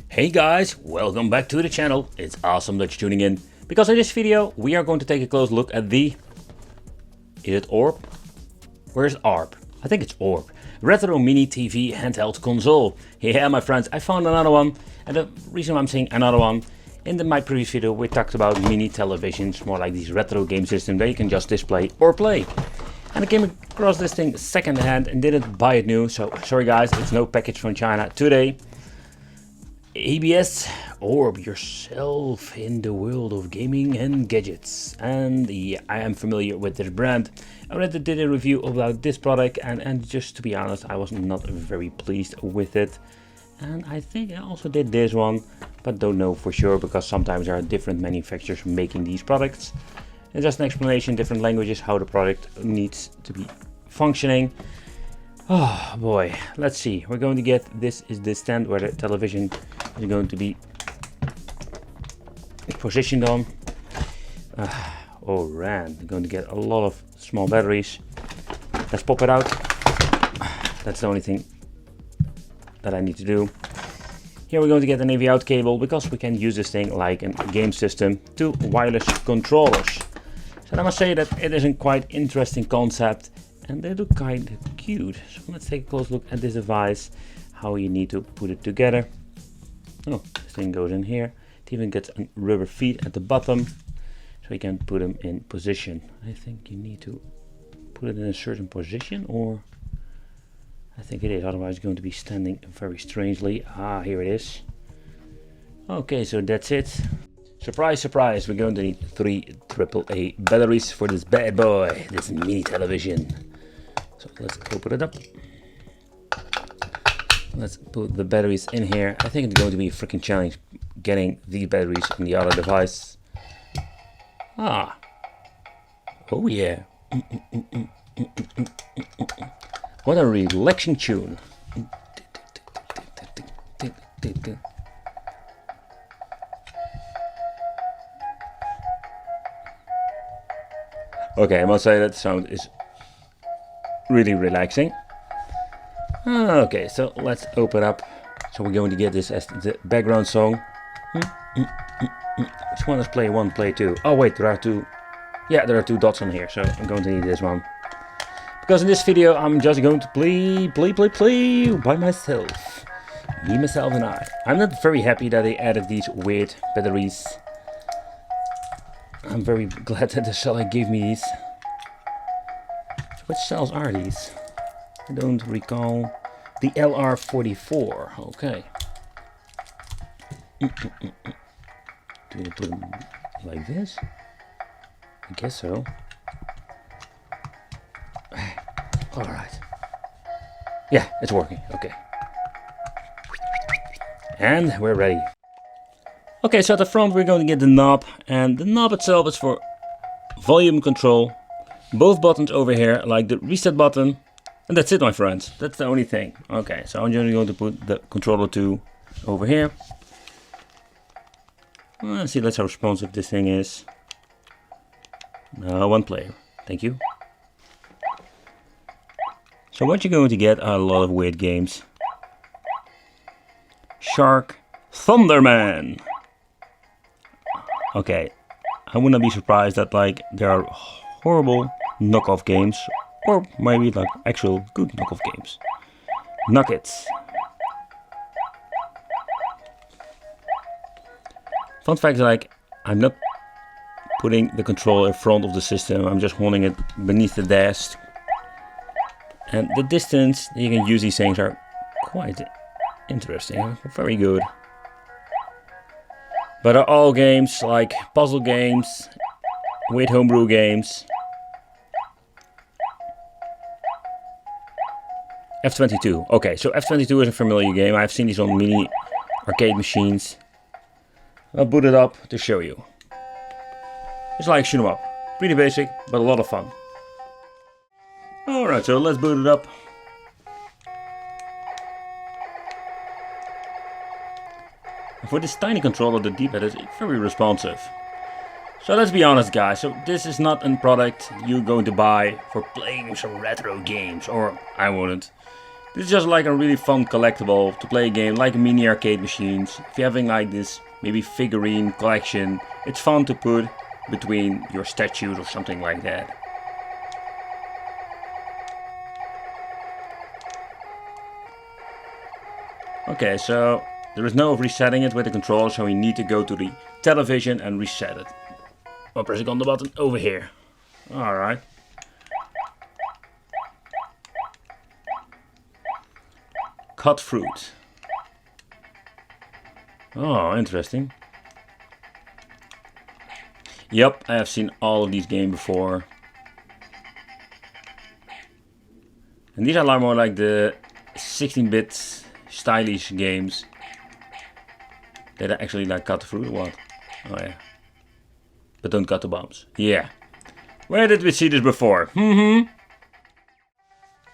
Hey guys, welcome back to the channel. It's awesome that you're tuning in, because in this video we are going to take a close look at the... Is it Orb? Where's Orb? I think it's Orb. Retro Mini TV handheld console. Yeah, my friends, I found another one. And the reason why I'm saying another one, in my previous video we talked about mini televisions, more like these retro game systems that you can just display or play. And I came across this thing second hand and didn't buy it new, so sorry guys, it's no package from China today. ABS, orb yourself in the world of gaming and gadgets. And yeah, I am familiar with this brand. I already did a review about this product, and just to be honest, I was not very pleased with it. And I think I also did this one, but don't know for sure, because sometimes there are different manufacturers making these products. And just an explanation, different languages, how the product needs to be functioning. Oh boy, let's see. We're going to get, this is the stand where the television is going to be positioned on. Oh man, we're going to get a lot of small batteries. Let's pop it out. That's the only thing that I need to do. Here we're going to get an AV out cable, because we can use this thing like a game system to wireless controllers. So I must say that it is a quite interesting concept. And they look kind of cute. So let's take a close look at this device, how you need to put it together. Oh, this thing goes in here. It even gets a rubber feet at the bottom, so you can put them in position. I think you need to put it in a certain position, or I think it is, otherwise it's going to be standing very strangely. Ah, here it is. Okay, so that's it. Surprise, surprise, we're going to need 3 AAA batteries for this bad boy, this mini television. So let's open it up. Let's put the batteries in here. I think it's going to be a freaking challenge getting these batteries in the other device. Ah. Oh yeah. What a relaxing tune. Okay, I must say that sound is really relaxing. Okay, so let's open up. So we're going to get this as the background song. Which one is play 1, play 2? Oh wait, there are 2. Yeah, there are 2 dots on here, so I'm going to need this one. Because in this video I'm just going to play by myself. Me, myself and I. I'm not very happy that they added these weird batteries. I'm very glad that the seller gave me these. Which cells are these? I don't recall. The LR44. Okay. Do you put them like this? I guess so. Alright. Yeah, it's working. Okay. And we're ready. Okay, so at the front we're going to get the knob, and the knob itself is for volume control. Both buttons over here, like the reset button, and that's it, my friends. That's the only thing. Okay, so I'm just going to put the controller 2 over here. Let's see, let's see how responsive this thing is. No, 1 player. Thank you. So what you're going to get are a lot of weird games. Shark Thunderman. Okay, I would not be surprised that like there are horrible knockoff games, or maybe like actual good knockoff games. Nuggets. Fun fact is, like, I'm not putting the controller in front of the system, I'm just holding it beneath the desk. And the distance that you can use these things are quite interesting, very good. But are all games like puzzle games, weird homebrew games. F-22. Okay, so F-22 is a familiar game. I've seen these on mini arcade machines. I'll boot it up to show you. It's like shoot 'em up. Pretty basic, but a lot of fun. Alright, so let's boot it up. And for this tiny controller, the D-pad is very responsive. So let's be honest guys, so this is not a product you're going to buy for playing some retro games, or I wouldn't. This is just like a really fun collectible to play a game like mini arcade machines. If you're having like this maybe figurine collection, it's fun to put between your statues or something like that. Okay, so there is no resetting it with the controller, so we need to go to the television and reset it. I'm pressing on the button over here. Alright. Cut fruit. Oh, interesting. Yep, I have seen all of these games before. And these are more like the 16-bit stylish games. Did I actually like cut the fruit or what? Oh yeah. But don't cut the bombs. Yeah. Where did we see this before?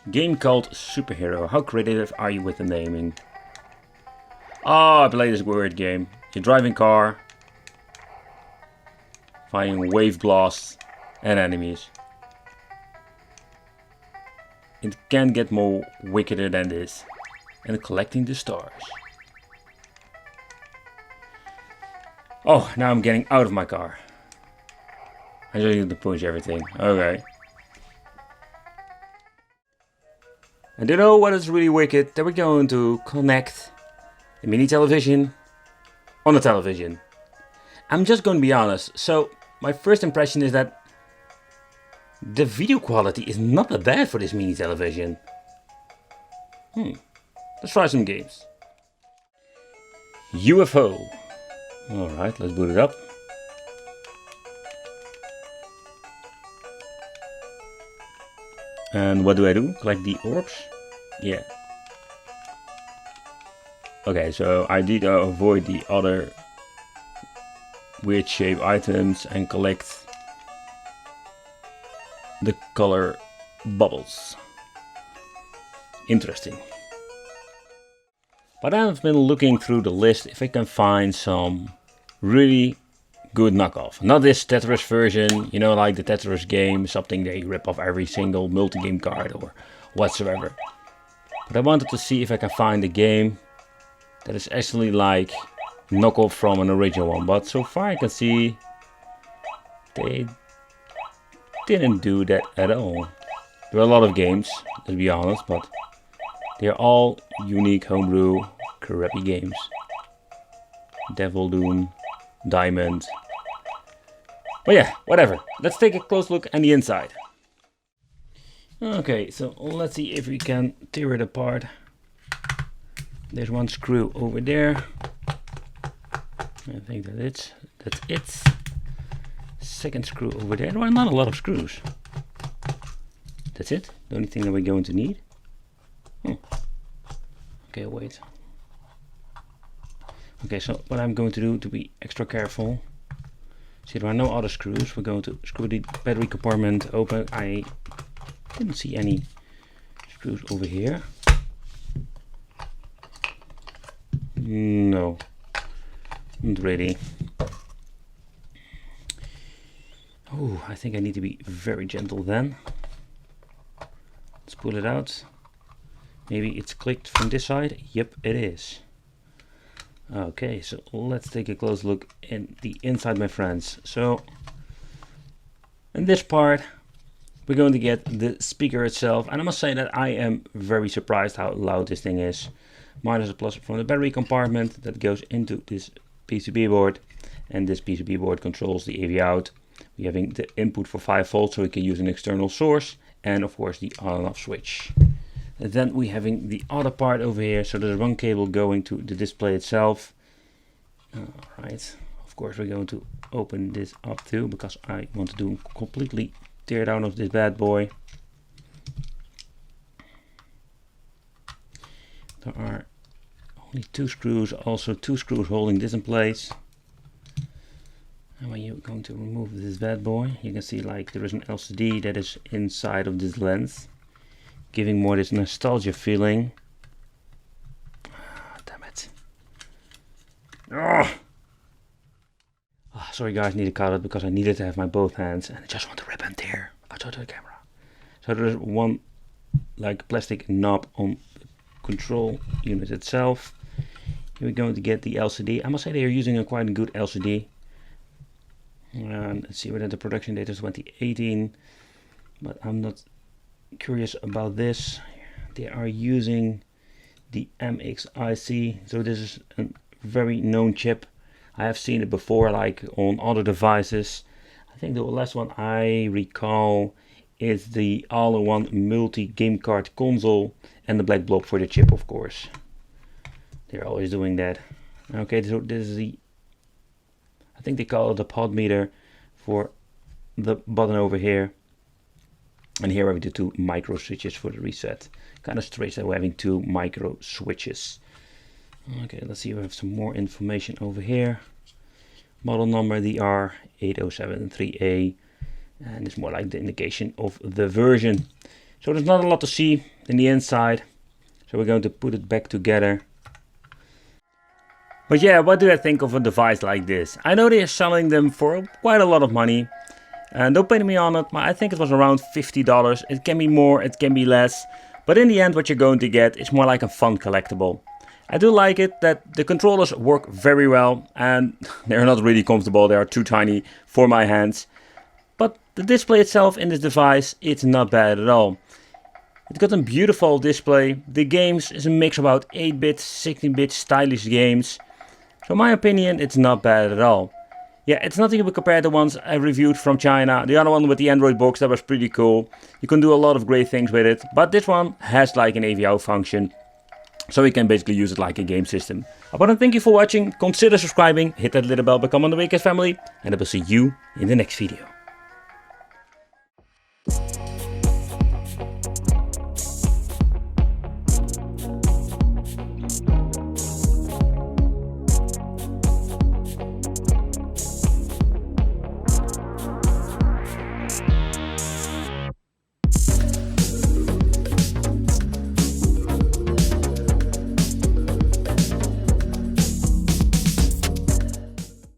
Game called Superhero. How creative are you with the naming? Oh, I played this weird game. You're driving car, fighting wave blasts and enemies. It can't get more wickeder than this. And collecting the stars. Oh, now I'm getting out of my car. I just need to push everything. Okay. And you know what is really wicked? That we're going to connect a mini television on a television. I'm just going to be honest. So my first impression is that the video quality is not that bad for this mini television. Let's try some games. UFO. Alright, let's boot it up. And what do? Collect the orbs? Yeah. Okay, so I need to avoid the other weird shape items and collect the color bubbles. Interesting. But I've been looking through the list if I can find some really good knockoff. Not this Tetris version, you know, like the Tetris game, something they rip off every single multi-game card or whatsoever. But I wanted to see if I can find a game that is actually like knockoff from an original one. But so far I can see they didn't do that at all. There are a lot of games, to be honest, but they're all unique homebrew crappy games. Devil Doom, Diamond. But yeah, whatever. Let's take a close look at the inside. Okay, so let's see if we can tear it apart. There's one screw over there. I think that's it. Second screw over there. There are not a lot of screws. That's it. The only thing that we're going to need. Okay, wait. Okay, so what I'm going to do to be extra careful. See, there are no other screws. We're going to screw the battery compartment open. I didn't see any screws over here. No, not really. Oh, I think I need to be very gentle then. Let's pull it out. Maybe it's clicked from this side. Yep, it is. Okay, so let's take a close look in the inside, my friends. So in this part we're going to get the speaker itself, and I must say that I am very surprised how loud this thing is. Minus a plus from the battery compartment that goes into this PCB board, and this PCB board controls the AV out. We're having the input for 5 volts, so we can use an external source, and of course the on and off switch. And then we're having the other part over here, so there's one cable going to the display itself. Alright, of course we're going to open this up too, because I want to do completely tear down of this bad boy. There are only 2 screws, also 2 screws holding this in place. And when you're going to remove this bad boy, you can see like there is an LCD that is inside of this lens, giving more this nostalgia feeling. Damn it. Ugh. Oh, sorry guys, need to cut it because I needed to have my both hands and I just want to rip and tear outside of the camera. So there's one like plastic knob on the control unit itself. Here we're going to get the LCD. I must say they are using a quite good LCD. And let's see whether the production date is 2018, but I'm not curious about this. They are using the MXIC, so this is a very known chip. I have seen it before, like on other devices. I think the last one I recall is the all-in-one multi-game card console and the black blob for the chip, of course. They're always doing that. Okay, so this is the, I think they call it the pod meter for the button over here. And here we have the two micro switches for the reset. Kind of strange that we're having two micro switches. Okay, let's see, we have some more information over here. Model number DR8073A. And it's more like the indication of the version. So there's not a lot to see in the inside. So we're going to put it back together. But yeah, what do I think of a device like this? I know they are selling them for quite a lot of money. And don't pay me on it, but I think it was around $50. It can be more, it can be less. But in the end, what you're going to get is more like a fun collectible. I do like it that the controllers work very well. And they're not really comfortable, they are too tiny for my hands. But the display itself in this device, it's not bad at all. It's got a beautiful display. The games is a mix of about 8-bit, 16-bit stylish games. So in my opinion, it's not bad at all. Yeah, it's nothing to compare to the ones I reviewed from China. The other one with the Android box, that was pretty cool. You can do a lot of great things with it. But this one has like an AVO function. So you can basically use it like a game system. I want to thank you for watching. Consider subscribing. Hit that little bell, become on the Dreamcast family. And I will see you in the next video.